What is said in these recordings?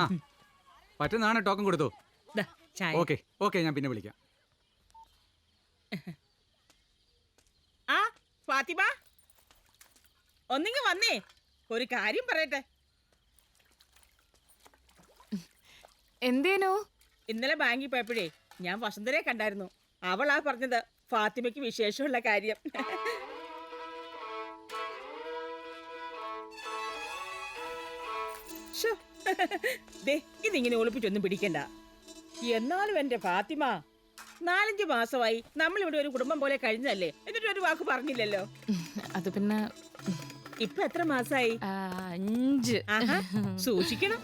ആ പറ്റുന്നതാണ് ടോക്കൺ കൊടുത്തു. ദാ, ചായ. ഓക്കെ ഓക്കെ, ഞാൻ പിന്നെ വിളിക്കാം. ആ ഫാത്തിമ, ഒന്നിങ്ങ് വന്നേ, ഒരു കാര്യം പറയട്ടെ. എന്തേനോ? ഇന്നലെ ബാങ്കിൽ പോയപ്പോഴേ ഞാൻ വസുന്ധരയെ കണ്ടായിരുന്നു. അവളാ പറഞ്ഞത് ഫാത്തിമയ്ക്ക് വിശേഷമുള്ള കാര്യം. ശ്ശോ, ദേ ഇതിങ്ങനെ ഒളിപ്പിച്ചൊന്നും പിടിക്കണ്ട. എന്നാലും എന്റെ ഫാത്തിമ, 4-5 മാസമായി നമ്മളിവിടെ ഒരു കുടുംബം പോലെ കഴിഞ്ഞതല്ലേ, എന്നിട്ട് ഒരു വാക്ക് പറഞ്ഞില്ലല്ലോ. അത് പിന്നെ ഇപ്പൊ എത്ര മാസായി? 5. ആഹാ, സൂക്ഷിക്കണം.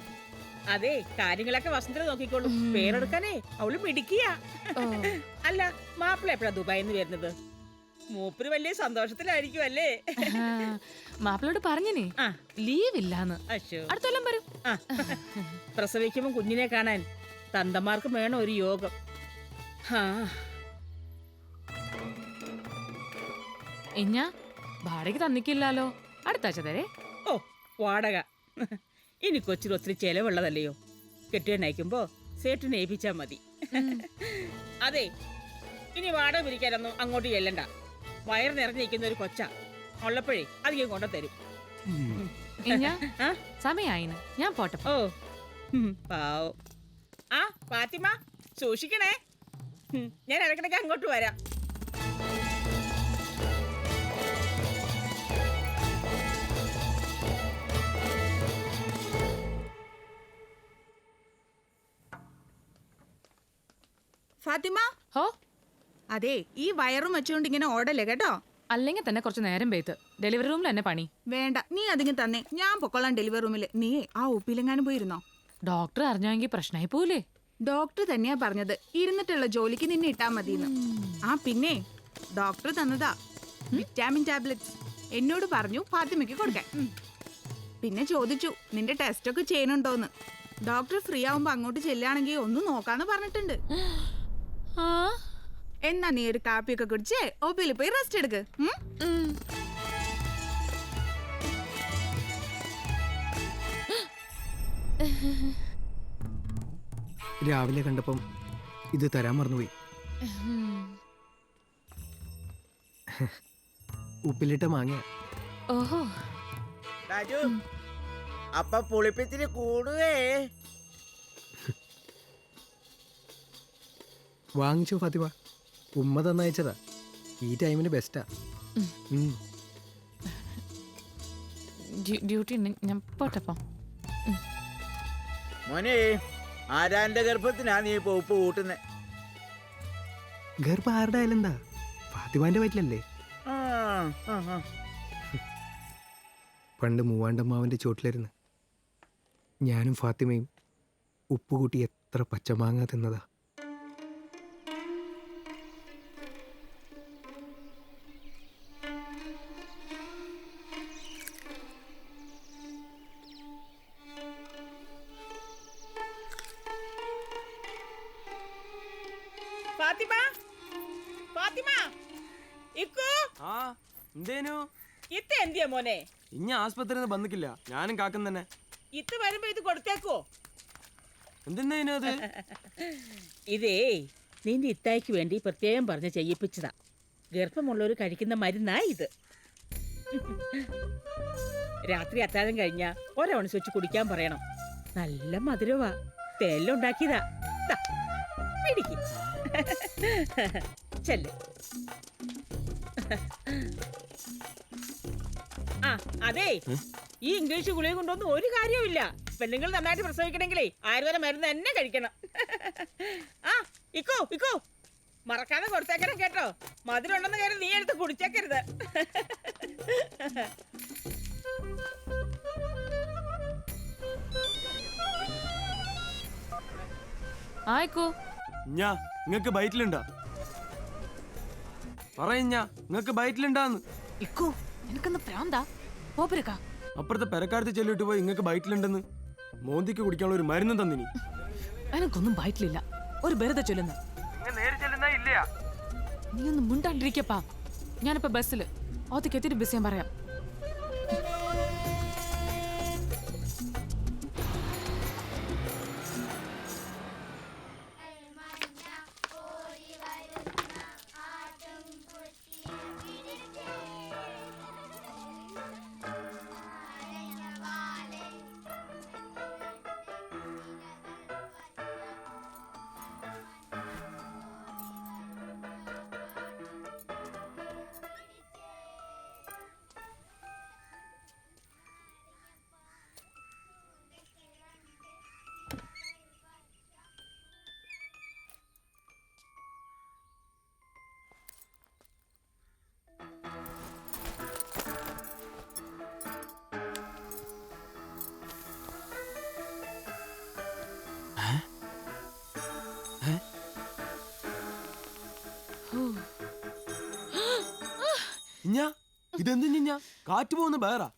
അതെ, കാര്യങ്ങളൊക്കെ വസന്തര നോക്കിക്കോളൂ. പേരെടുക്കാനേ അവള് മിടിക്കുക. അല്ല, മാപ്പിള എപ്പോഴാ ദുബായിന്ന് വരുന്നത്? മൂപ്പര് വലിയ സന്തോഷത്തിലായിരിക്കും അല്ലേ? മാപ്പിളോട് പറഞ്ഞിനെ ലീവ് ഇല്ലാന്ന്. അടുത്തെല്ലാം വരും. പ്രസവിക്കുമ്പോ കുഞ്ഞിനെ കാണാൻ തന്തമാർക്ക് വേണം ഒരു യോഗം. ഇഞ്ഞാ വാടക തന്നിക്കില്ലാലോ, അടുത്താഴ്ച തരേ. ഓ, വാടക ഇനി കൊച്ചിൽ ഒത്തിരി ചെലവുള്ളതല്ലയോ. കെട്ടിയണയ്ക്കുമ്പോ സേട്ടിനെ ഏൽപ്പിച്ചാ മതി. അതെ, ഇനി വാടക പിരിക്കാനൊന്നും അങ്ങോട്ട് ചെല്ലണ്ട. വയറ് നിറഞ്ഞിരിക്കുന്ന ഒരു കൊച്ച ഉള്ളപ്പോഴേ അധികം കൊണ്ടു തരും. സമയായിന്, ഞാൻ പോട്ടെ. ഓ പാവം. ആ ഫാത്തിമ, സൂക്ഷിക്കണേ. ഞാൻ ഇടക്കിടക്ക് അങ്ങോട്ട് വരാം. ഫാത്തിമ, ഹോ, അതെ, ഈ വയറും വെച്ചുകൊണ്ട് ഇങ്ങനെ ഓടല്ലേ കേട്ടോ. അല്ലെങ്കിൽ തന്നെ കുറച്ച് നേരം പെയ്ത്ത് ഡെലിവറി റൂമിൽ തന്നെ പണി. വേണ്ട, നീ അതിങ്ങ് തന്നെ, ഞാൻ പൊക്കോളാം ഡെലിവറി റൂമിൽ. നീ ആ ഒപ്പിലെങ്ങാനും പോയിരുന്നോ? ഡോക്ടർ അറിഞ്ഞെങ്കിൽ പ്രശ്നമായി പോലേ. ഡോക്ടർ തന്നെയാ പറഞ്ഞത് ഇരുന്നിട്ടുള്ള ജോലിക്ക് നിന്നെ ഇട്ടാ മതിയെന്ന്. ആ പിന്നെ ഡോക്ടർ തന്നതാ വിറ്റാമിൻ ടാബ്ലറ്റ്സ്. എന്നോട് പറഞ്ഞു ഫാത്തിമയ്ക്ക് കൊടുക്കാൻ. പിന്നെ ചോദിച്ചു നിന്റെ ടെസ്റ്റ് ഒക്കെ ചെയ്യുന്നുണ്ടോന്ന്. ഡോക്ടർ ഫ്രീ ആവുമ്പോ അങ്ങോട്ട് ചെല്ലുകയാണെങ്കിൽ ഒന്ന് നോക്കാന്ന് പറഞ്ഞിട്ടുണ്ട്. എന്നാ നീ ഒരു കാപ്പിയൊക്കെ കുടിച്ച് ഒപ്പിയിൽ പോയി റെസ്റ്റ് എടുക്ക്. രാവിലെ കണ്ടപ്പം ഇത് തരാൻ മറന്നുപോയി. ഉപ്പിലിട്ട മാങ്ങ. ഓഹോ, അപ്പൊ പുളിപ്പിച്ചിട്ട് കൂടുവേ. വാങ്ങിച്ചോ ഫാത്തിമ, ഉമ്മ തന്നയച്ചതാ. ഈ ടൈമിന് ബെസ്റ്റാ. ഡ്യൂട്ടി ഉണ്ട്, ഞാൻ പോട്ടപ്പോ. മോനെ, ആരാന്റെ ഗർഭത്തിനാ നീ ഇപ്പൊ ഉപ്പ് കൂട്ടുന്നേ? ഗർഭ ആരുടെ ആയാലെന്താ, ഫാത്തിമാന്റെ വയറ്റിലല്ലേ. പണ്ട് മൂവാണ്ടമ്മാവന്റെ ചോട്ടിലിരുന്ന് ഞാനും ഫാത്തിമയും ഉപ്പ് കൂട്ടി എത്ര പച്ചമാങ്ങ തിന്നതാ. ഫാത്തിമ, ഫാത്തിമ, ഇക്കു. ആ എന്തേനു ഇത്ത എന്തിയാ മോനെ? ഇഞ്ഞ ആസ്പത്രിന്ന് ബന്ധിക്കില്ല, ഞാനും കാക്കും തന്നെ. ഇത്ത വരുമ്പോ ഇത് കൊടുത്തേക്കോ? എന്തിനു അത്? ഇതേ നിന്റെ ഇത്തായിക്ക് വേണ്ടി പ്രത്യേകം പറഞ്ഞ് ചെയ്യിപ്പിച്ചതാ. ഗർഭമുള്ളവർ കഴിക്കുന്ന മരുന്നാ ഇത്. രാത്രി അത്താഴം കഴിഞ്ഞാ ഒരവണസ് വെച്ച് കുടിക്കാൻ പറയണം. നല്ല മധുരവാ, തേലുണ്ടാക്കിയതാ. പിടിക്ക്. ചെല്ല്. ആ അതെ, ഈ ഇംഗ്ലീഷ് ഗുളിക കൊണ്ടൊന്നും ഒരു കാര്യവുമില്ല. പെണ്ണുങ്ങൾ നന്നായിട്ട് പ്രസവിക്കണമെങ്കിലേ ആയുർവേദ മരുന്ന് തന്നെ കഴിക്കണം. ആ ഇക്കോ ഇക്കോ, മറക്കാതെ കൊടുത്തേക്കണം കേട്ടോ. മധുരം ഉണ്ടെന്ന് കാര്യം നീ എടുത്ത് കുടിച്ചേക്കരുത്. ആയിക്കോ. ഞാ നിങ്ങക്ക് ബൈറ്റിലുണ്ടാ? പറയഞ്ഞാ നിങ്ങക്ക് ബൈറ്റിലുണ്ടാന്ന്. ഇക്കോ, എനിക്കൊന്ന് പ്രാന്താ. പോപ്പരക്കാ അപ്പുറത്തെ പെരക്കാരത്ത് ചെല്ലിട്ട് പോയി ഇങ്ങക്ക് ബൈറ്റിലുണ്ടെന്ന്. മോന്തിക്ക് കുടിക്കാനുള്ള ഒരു മരുന്നും തന്നിനി. എനിക്കൊന്നും ബൈറ്റിലില്ല. ഒരു വെറുതെ ചൊല്ലുന്നു. നീ ഒന്ന് മുണ്ടാണ്ടിരിക്കപ്പാ. ഞാനിപ്പോ ബസ്സില് ഓത്തേക്ക് എത്തിയിട്ട് ബസ് ഞാൻ പറയാം. ഇതെന്ത് ഞ കാറ്റ് പോകുന്ന ബയറാ.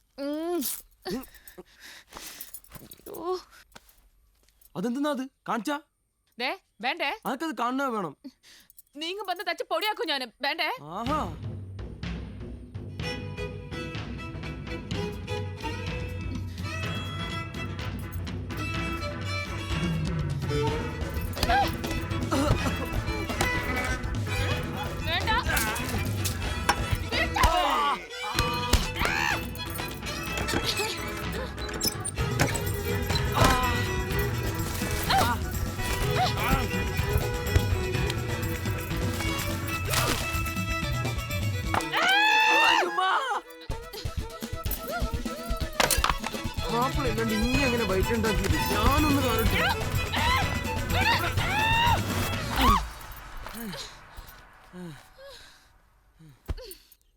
അതെന്തെന്നാ അത് കാണിച്ചാ? ദേ വേണ്ടേ, അനക്കത് കാണുക വേണം. നീങ്ങ വന്ന് തച്ച് പൊടിയാക്കും ഞാൻ. വേണ്ടേ? ആഹാ, വേണ്ട. മാപ്പിള ഇല്ലാണ്ട് ഇനി അങ്ങനെ വൈറ്റ് ഉണ്ടാക്കിയത് ഞാനൊന്ന് കാണട്ടെ.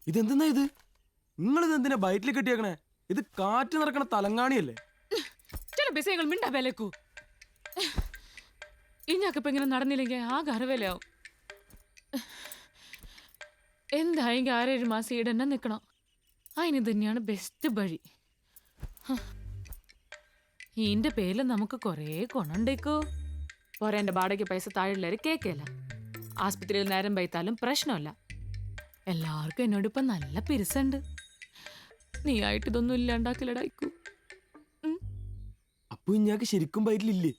ഇതെന്തെന്നാ ഇത്? നിങ്ങളിത് എന്തിനാ ബൈറ്റിൽ കെട്ടിയേക്കണേ? ഇത് കാറ്റ് നടക്കണ തലങ്ങാണിയല്ലേ? ചില ബിസയങ്ങൾ മിണ്ടാ വിലക്കൂ. ഇഞ്ഞാക്കിപ്പോ ഇങ്ങനെ നടന്നില്ലെങ്കിൽ ആകെ അറിവിലാവും. എന്തായെങ്കിൽ 6-7 മാസം ഇവിടെ തന്നെ നിൽക്കണം. അതിന് തന്നെയാണ് ബെസ്റ്റ് വഴി. ഈന്റെ പേരിൽ നമുക്ക് കൊറേ ഗുണുണ്ടേക്കോ. പോരാ എന്റെ വാടകയ്ക്ക് പൈസ താഴെയുള്ളവര് കേക്കല്ല. ആസ്പത്രിയിൽ നേരം വൈത്താലും പ്രശ്നമല്ല. എല്ലാവർക്കും എന്നോട് ഇപ്പൊ നല്ല പിരിസുണ്ട്. നീ ആയിട്ട് ഇതൊന്നും ഇല്ലാണ്ടാക്കില്ലടായിക്കൂ. അപ്പൊ ഇഞ്ഞാക്ക് ശരിക്കും ബൈറ്റിലില്ലേ?